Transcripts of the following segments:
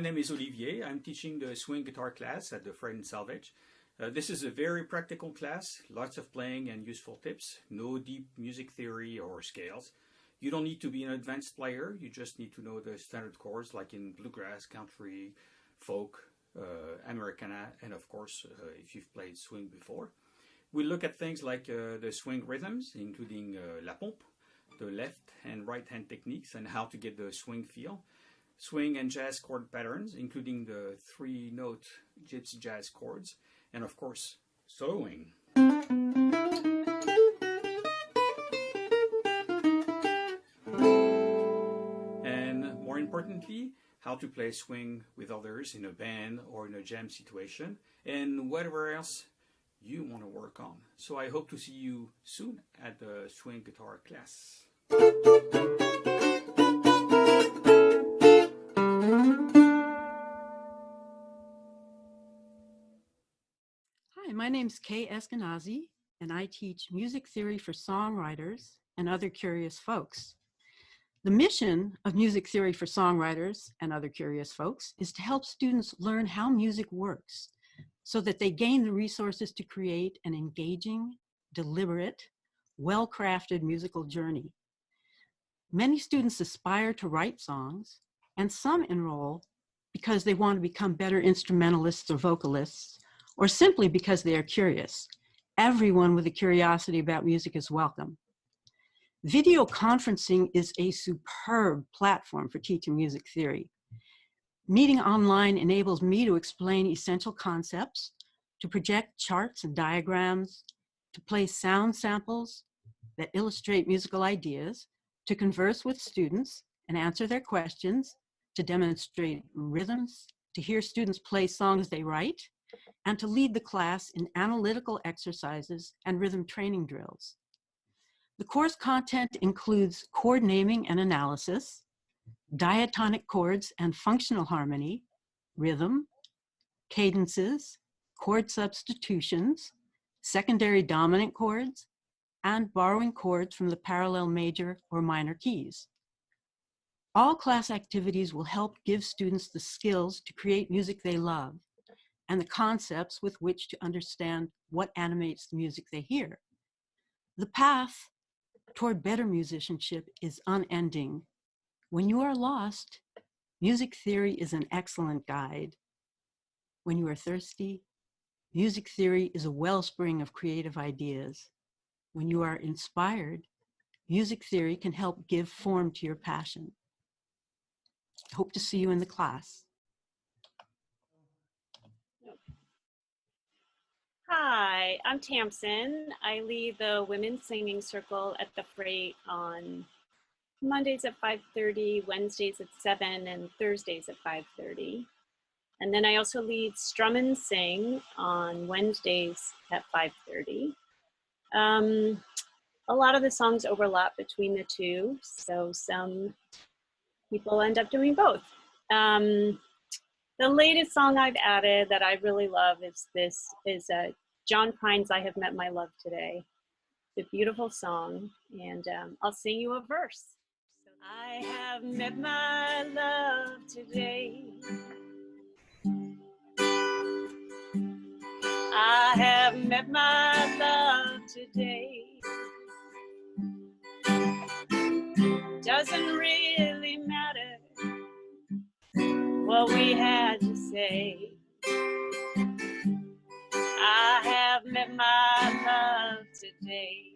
name is Olivier. I'm teaching the swing guitar class at the Friend Salvage. This is a very practical class, lots of playing and useful tips, no deep music theory or scales. You don't need to be an advanced player, you just need to know the standard chords like in bluegrass, country, folk, Americana, and of course, if you've played swing before. We look at things like the swing rhythms, including la pompe, the left and right hand techniques, and how to get the swing feel. Swing and jazz chord patterns, including the 3-note gypsy jazz chords, and of course, soloing. And more importantly, how to play swing with others in a band or in a jam situation, and whatever else you want to work on. So I hope to see you soon at the swing guitar class. Hi, my name's Kay Eskenazi, and I teach music theory for songwriters and other curious folks. The mission of music theory for songwriters and other curious folks is to help students learn how music works so that they gain the resources to create an engaging, deliberate, well-crafted musical journey. Many students aspire to write songs, and some enroll because they want to become better instrumentalists or vocalists, or simply because they are curious. Everyone with a curiosity about music is welcome. Video conferencing is a superb platform for teaching music theory. Meeting online enables me to explain essential concepts, to project charts and diagrams, to play sound samples that illustrate musical ideas, to converse with students and answer their questions, to demonstrate rhythms, to hear students play songs they write, and to lead the class in analytical exercises and rhythm training drills. The course content includes chord naming and analysis, diatonic chords and functional harmony, rhythm, cadences, chord substitutions, secondary dominant chords, and borrowing chords from the parallel major or minor keys. All class activities will help give students the skills to create music they love and the concepts with which to understand what animates the music they hear. The path toward better musicianship is unending. When you are lost, music theory is an excellent guide. When you are thirsty, music theory is a wellspring of creative ideas. When you are inspired, music theory can help give form to your passion. I hope to see you in the class. Hi, I'm Tamsin. I lead the Women's Singing Circle at the Freight on Mondays at 5:30, Wednesdays at 7, and Thursdays at 5:30. And then I also lead Strum and Sing on Wednesdays at 5:30. A lot of the songs overlap between the two, so some people end up doing both. The latest song I've added that I really love is John Prine's I Have Met My Love Today. It's a beautiful song, and I'll sing you a verse. I have met my love today. I have met my love today. Doesn't really matter what we had to say. I have met my love today.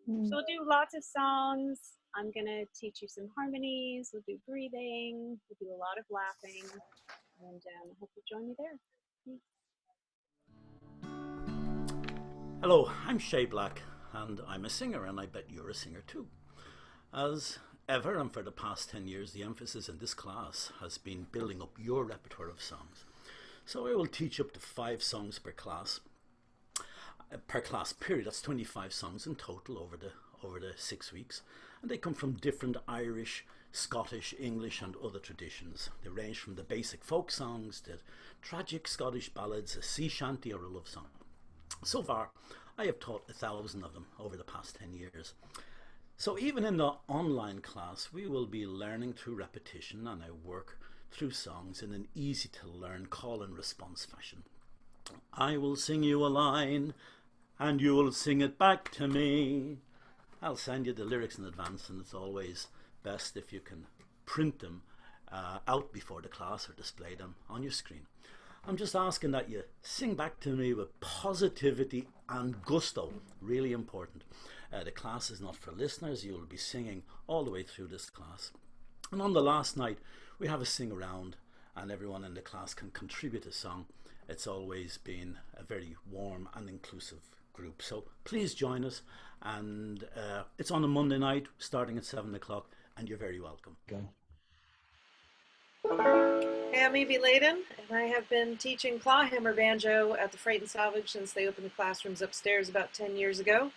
So we'll do lots of songs. I'm gonna teach you some harmonies. We'll do breathing. We'll do a lot of laughing. And I hope you join me there. Hello, I'm Shay Black, and I'm a singer, and I bet you're a singer too. As ever, and for the past 10 years, the emphasis in this class has been building up your repertoire of songs. So I will teach up to 5 songs per class period. That's 25 songs in total over the 6 weeks, and they come from different Irish, Scottish, English and other traditions. They range from the basic folk songs to tragic Scottish ballads, a sea shanty or a love song. So far, I have taught 1,000 of them over the past 10 years. So even in the online class, we will be learning through repetition, and I work through songs in an easy to learn call and response fashion. I will sing you a line and you will sing it back to me. I'll send you the lyrics in advance, and it's always best if you can print them out before the class or display them on your screen. I'm just asking that you sing back to me with positivity and gusto, really important. The class is not for listeners. You'll be singing all the way through this class. And on the last night, we have a sing around, and everyone in the class can contribute a song. It's always been a very warm and inclusive group. So please join us. And it's on a Monday night, starting at 7 o'clock, and you're very welcome. Go. Hey, I'm Evie Layden, and I have been teaching clawhammer banjo at the Freight and Salvage since they opened the classrooms upstairs about 10 years ago.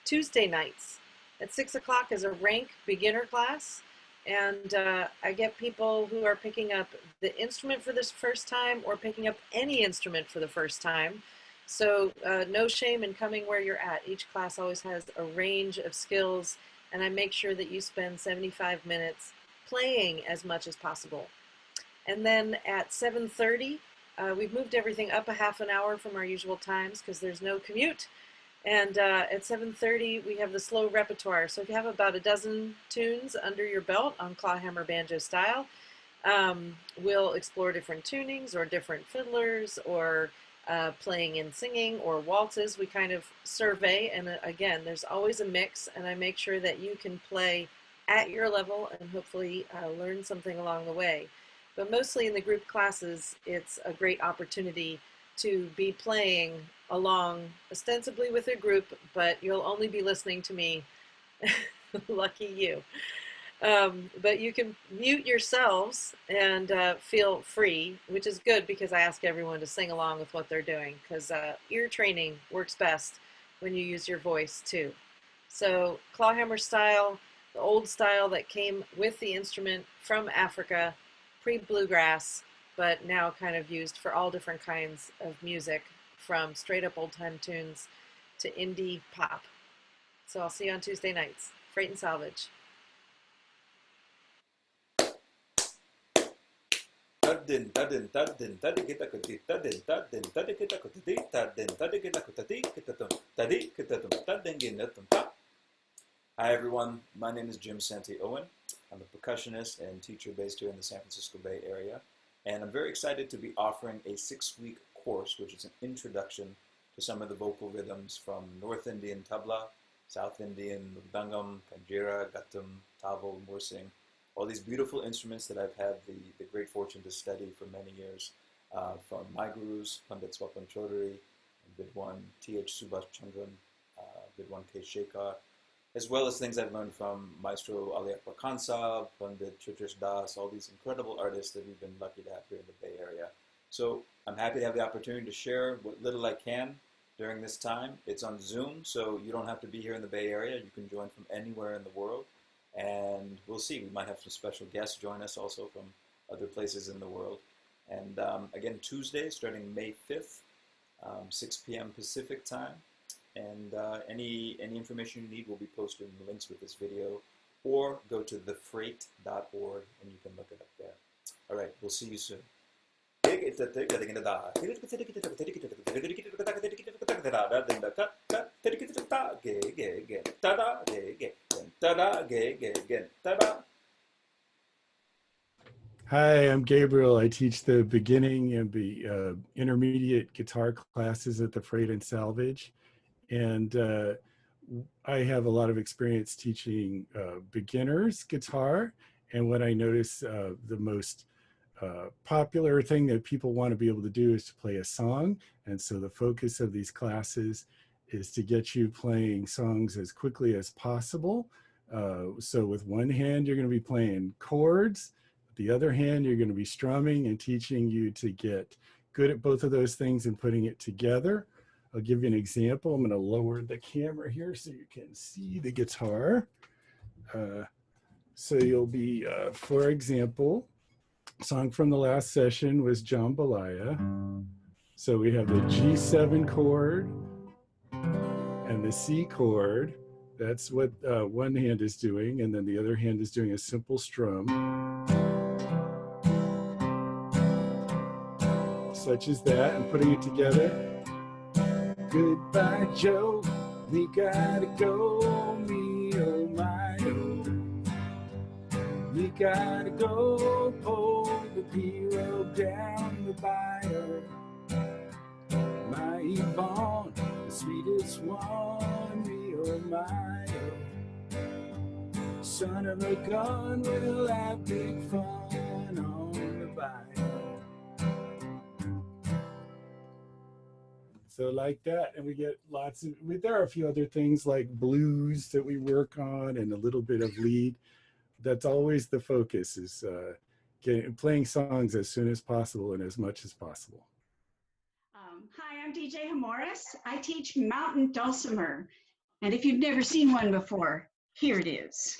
Tuesday nights at 6 o'clock is a rank beginner class, and I get people who are picking up the instrument for this first time or picking up any instrument for the first time. So no shame in coming where you're at. Each class always has a range of skills, and I make sure that you spend 75 minutes playing as much as possible. And then at 7:30, we've moved everything up a half an hour from our usual times because there's no commute. And at 7:30, we have the slow repertoire. So if you have about a dozen tunes under your belt on clawhammer banjo style, we'll explore different tunings or different fiddlers or playing and singing or waltzes. We kind of survey, and again, there's always a mix, and I make sure that you can play at your level and hopefully learn something along the way. But mostly in the group classes, it's a great opportunity to be playing along ostensibly with a group, but you'll only be listening to me. Lucky you. But you can mute yourselves and feel free, which is good because I ask everyone to sing along with what they're doing, because ear training works best when you use your voice too. So clawhammer style, the old style that came with the instrument from Africa, pre-bluegrass, but now kind of used for all different kinds of music, from straight up old time tunes to indie pop. So I'll see you on Tuesday nights. Freight and Salvage. Hi everyone, my name is Jim Santi Owen. I'm a percussionist and teacher based here in the San Francisco Bay Area, and I'm very excited to be offering a 6-week course, which is an introduction to some of the vocal rhythms from North Indian tabla, South Indian mridangam, kanjira, gattam, taval, mursing, all these beautiful instruments that I've had the great fortune to study for many years from my gurus, Pandit Swapan Chaudhary, Vidwan T.H. Subhash Chandran, Vidwan K. Shekhar, as well as things I've learned from Maestro Ali Akbar Khan Saab, Pandit Chitrish Das, all these incredible artists that we've been lucky to have here in the Bay Area. So I'm happy to have the opportunity to share what little I can during this time. It's on Zoom, so you don't have to be here in the Bay Area. You can join from anywhere in the world, and we'll see. We might have some special guests join us also from other places in the world. And again, Tuesday, starting May 5th, 6 p.m. Pacific time. And any information you need will be posted in the links with this video, or go to thefreight.org and you can look it up there. All right, we'll see you soon. Hi, I'm Gabriel. I teach the beginning and the intermediate guitar classes at the Freight and Salvage. And I have a lot of experience teaching beginners guitar. And what I notice the most popular thing that people want to be able to do is to play a song. And so the focus of these classes is to get you playing songs as quickly as possible. So with one hand, you're going to be playing chords. With the other hand, you're going to be strumming and teaching you to get good at both of those things and putting it together. I'll give you an example. I'm going to lower the camera here so you can see the guitar. So you'll be, for example, song from the last session was Jambalaya. So we have the G7 chord and the C chord That's what one hand is doing, and then the other hand is doing a simple strum, such as that, and putting it together. Goodbye, Joe, we gotta go, me oh my oh. We gotta go, pull the hero down the bayou. My Yvonne, the sweetest one, me oh my oh. Son of a gun, we'll have big fun on the bayou. So like that, and we get lots of, there are a few other things like blues that we work on and a little bit of lead. That's always the focus, is playing songs as soon as possible and as much as possible. Hi, I'm DJ Hamoris. I teach mountain dulcimer. And if you've never seen one before, here it is.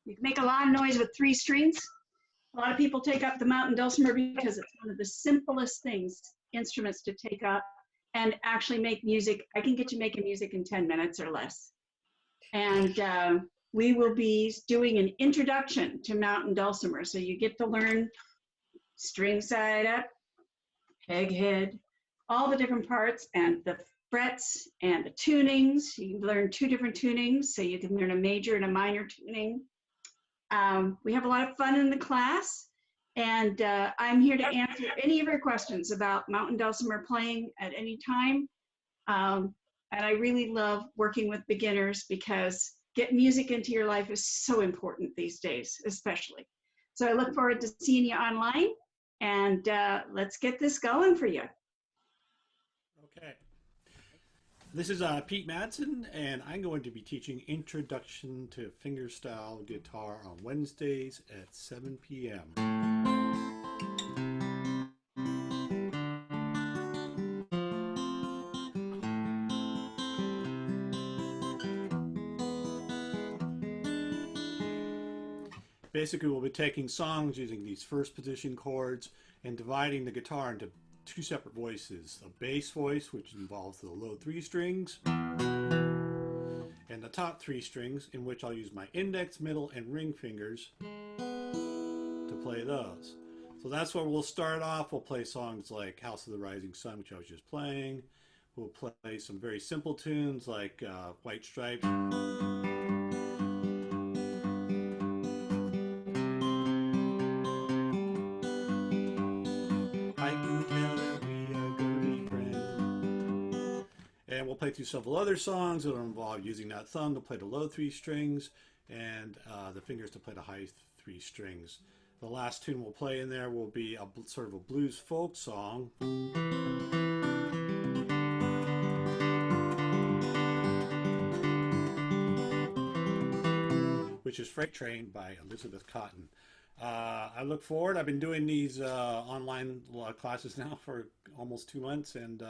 You can make a lot of noise with 3 strings. A lot of people take up the mountain dulcimer because it's one of the simplest instruments to take up and actually make music. I can get you making music in 10 minutes or less. And we will be doing an introduction to mountain dulcimer. So you get to learn string side up, peg head, all the different parts and the frets and the tunings. You can learn 2 different tunings. So you can learn a major and a minor tuning. We have a lot of fun in the class, and I'm here to answer any of your questions about mountain dulcimer playing at any time. And I really love working with beginners because getting music into your life is so important these days, especially. So I look forward to seeing you online, and let's get this going for you. Okay. This is Pete Madsen, and I'm going to be teaching Introduction to Fingerstyle Guitar on Wednesdays at 7 p.m. Basically, we'll be taking songs using these first position chords and dividing the guitar into 2 separate voices, a bass voice, which involves the low 3 strings, and the top 3 strings, in which I'll use my index, middle, and ring fingers to play those. So that's where we'll start off. We'll play songs like House of the Rising Sun, which I was just playing. We'll play some very simple tunes like White Stripes. And we'll play through several other songs that will involve using that thumb to play the low 3 strings and the fingers to play the high 3 strings. The last tune we'll play in there will be a sort of a blues folk song. Which is Freight Train by Elizabeth Cotton. I look forward. I've been doing these online classes now for almost 2 months, and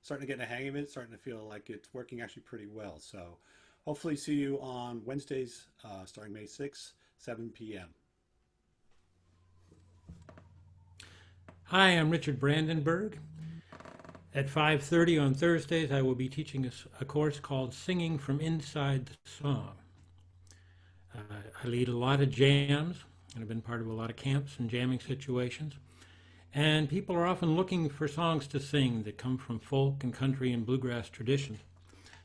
starting to get a hang of it, starting to feel like it's working actually pretty well. So hopefully see you on Wednesdays starting May 6th, 7 p.m. Hi, I'm Richard Brandenburg. At 5:30 on Thursdays, I will be teaching a course called Singing from Inside the Song. I lead a lot of jams, and I've been part of a lot of camps and jamming situations. And people are often looking for songs to sing that come from folk and country and bluegrass traditions.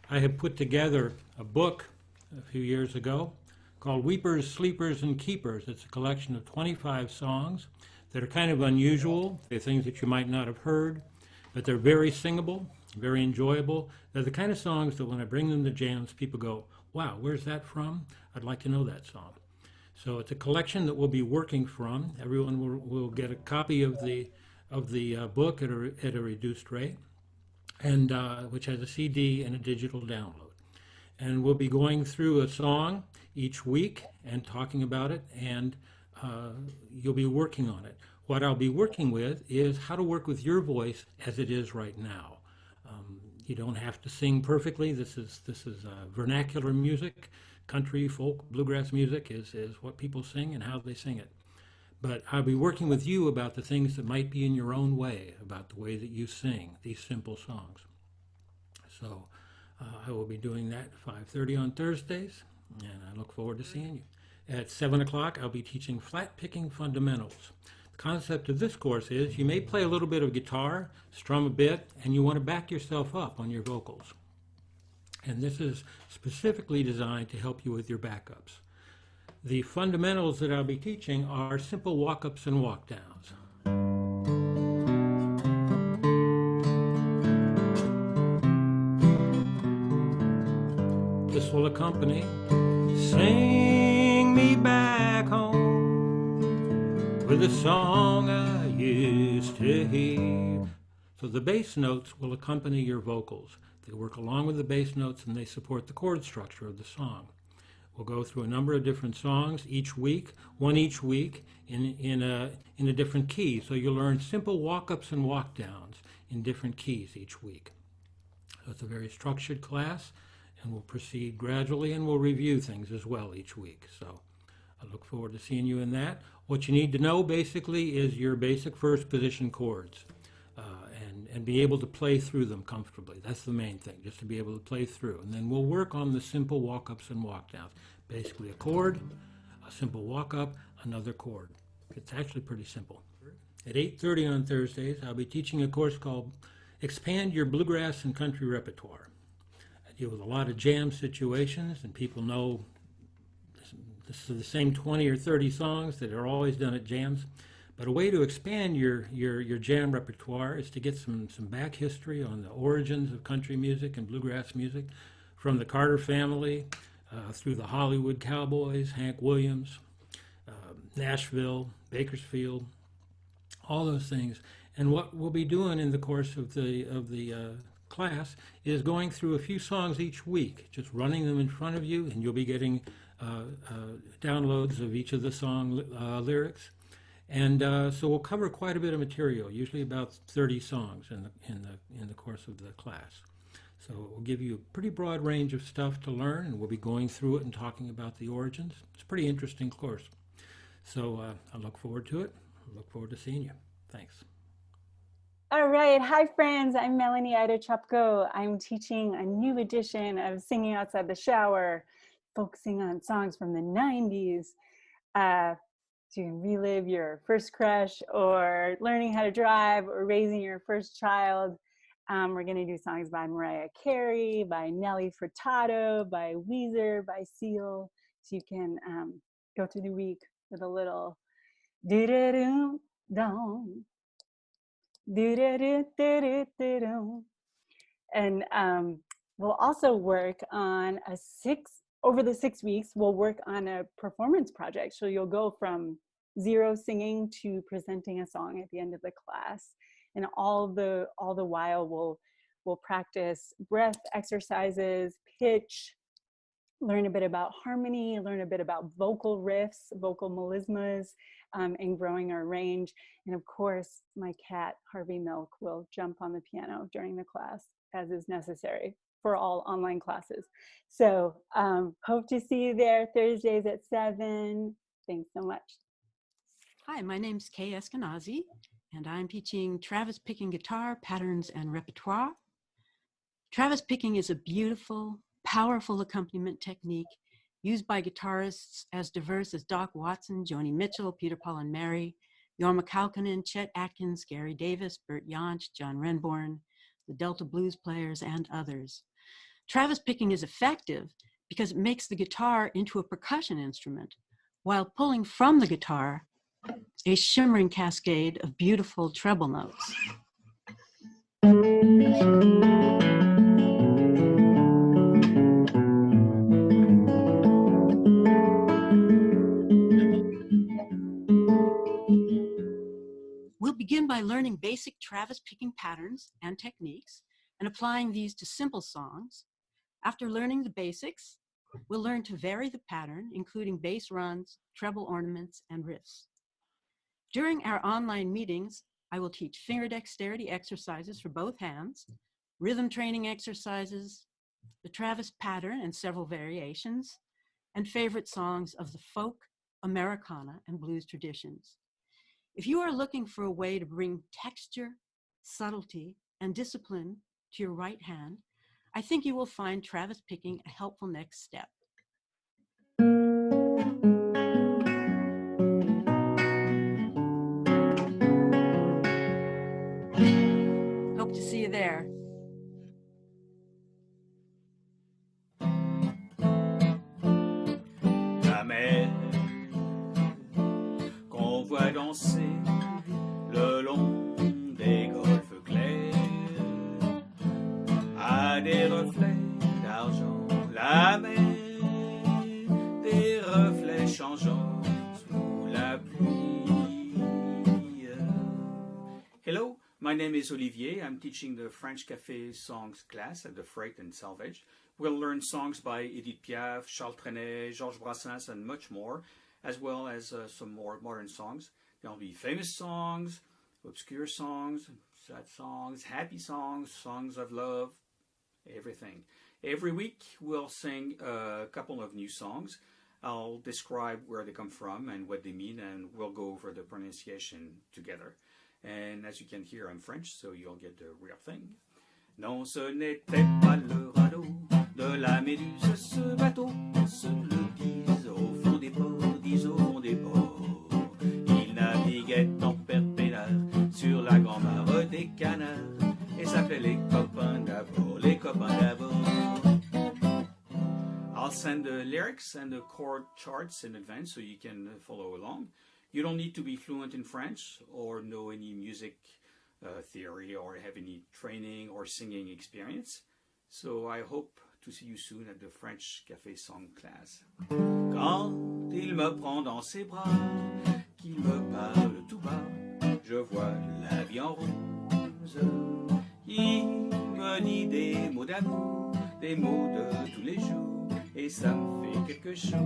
I have put together a book a few years ago called Weepers, Sleepers, and Keepers. It's a collection of 25 songs that are kind of unusual. They're things that you might not have heard, but they're very singable, very enjoyable. They're the kind of songs that when I bring them to jams, people go, wow, where's that from? I'd like to know that song. So it's a collection that we'll be working from. Everyone will get a copy of the book at a reduced rate, and which has a CD and a digital download. And we'll be going through a song each week and talking about it, and you'll be working on it. What I'll be working with is how to work with your voice as it is right now. You don't have to sing perfectly. This is vernacular music. Country, folk, bluegrass music is what people sing and how they sing it. But I'll be working with you about the things that might be in your own way, about the way that you sing these simple songs. So I will be doing that at 5:30 on Thursdays, and I look forward to seeing you. At 7 o'clock, I'll be teaching flat picking fundamentals. The concept of this course is you may play a little bit of guitar, strum a bit, and you want to back yourself up on your vocals. And this is specifically designed to help you with your backups. The fundamentals that I'll be teaching are simple walk-ups and walk-downs. This will accompany Sing Me Back Home with a song I used to hear. So the bass notes will accompany your vocals. They work along with the bass notes and they support the chord structure of the song. We'll go through a number of different songs each week, one each week in a different key. So you'll learn simple walk-ups and walk-downs in different keys each week. So it's a very structured class, and we'll proceed gradually, and we'll review things as well each week. So I look forward to seeing you in that. What you need to know basically is your basic first position chords, and be able to play through them comfortably. That's the main thing, just to be able to play through. And then we'll work on the simple walk-ups and walk-downs. Basically a chord, a simple walk-up, another chord. It's actually pretty simple. At 8:30 on Thursdays, I'll be teaching a course called Expand Your Bluegrass and Country Repertoire. I deal with a lot of jam situations, and people know this is the same 20 or 30 songs that are always done at jams. But a way to expand your jam repertoire is to get some back history on the origins of country music and bluegrass music, from the Carter family through the Hollywood Cowboys, Hank Williams, Nashville, Bakersfield, all those things. And what we'll be doing in the course of the class is going through a few songs each week, just running them in front of you, and you'll be getting downloads of each of the song lyrics. And so we'll cover quite a bit of material, usually about 30 songs in the course of the class. So it will give you a pretty broad range of stuff to learn, and we'll be going through it and talking about the origins. It's a pretty interesting course. So I look forward to it. I look forward to seeing you. Thanks. All right. Hi, friends. I'm Melanie Ida-Chupko. I'm teaching a new edition of Singing Outside the Shower, focusing on songs from the 90s. So you can relive your first crush, or learning how to drive, or raising your first child. We're going to do songs by Mariah Carey, by Nelly Furtado, by Weezer, by Seal. So you can go through the week with a little do-da-doo-dum, do-da-doo-doo-doo-doo. And we'll also work on over the 6 weeks, we'll work on a performance project. So you'll go from zero singing to presenting a song at the end of the class. And all the while we'll practice breath exercises, pitch, learn a bit about harmony, learn a bit about vocal riffs, vocal melismas, and growing our range. And of course, my cat, Harvey Milk, will jump on the piano during the class as is necessary for all online classes. So hope to see you there Thursdays at 7. Thanks so much. Hi, my name's Kay Eskenazi, and I'm teaching Travis picking guitar, patterns, and repertoire. Travis picking is a beautiful, powerful accompaniment technique used by guitarists as diverse as Doc Watson, Joni Mitchell, Peter, Paul and Mary, Jorma Kaukonen, Chet Atkins, Gary Davis, Bert Jansch, John Renborn, the Delta Blues Players, and others. Travis picking is effective because it makes the guitar into a percussion instrument while pulling from the guitar a shimmering cascade of beautiful treble notes. We'll begin by learning basic Travis picking patterns and techniques and applying these to simple songs. After learning the basics, we'll learn to vary the pattern, including bass runs, treble ornaments, and riffs. During our online meetings, I will teach finger dexterity exercises for both hands, rhythm training exercises, the Travis pattern and several variations, and favorite songs of the folk, Americana, and blues traditions. If you are looking for a way to bring texture, subtlety, and discipline to your right hand, I think you will find Travis picking a helpful next step. Hope to see you there. La mer qu'on voit danser le long des golfes clairs a des reflets d'argent. La mer, des reflets changeants sous la pluie. Hello, my name is Olivier. I'm teaching the French Café songs class at the Freight and Salvage. We'll learn songs by Edith Piaf, Charles Trenet, Georges Brassens, and much more, as well as some more modern songs. There'll be famous songs, obscure songs, sad songs, happy songs, songs of love, everything. Every week we'll sing a couple of new songs. I'll describe where they come from and what they mean, and we'll go over the pronunciation together. And as you can hear, I'm French, so you'll get the real thing. Non, ce n'était pas le radeau de la Méduse, ce bateau, se le disent au fond des ports, disent au fond des ports. Il naviguait en perpénard sur la grand-mare des canards et s'appelait les copains d'abord, les copains d'abord. I'll send the lyrics and the chord charts in advance so you can follow along. You don't need to be fluent in French or know any music theory or have any training or singing experience. So I hope to see you soon at the French Café Song class. Quand il me prend dans ses bras, qu'il me parle tout bas, je vois la vie en rose. Il me dit des mots d'amour, des mots de tous les jours, et ça me fait quelque chose.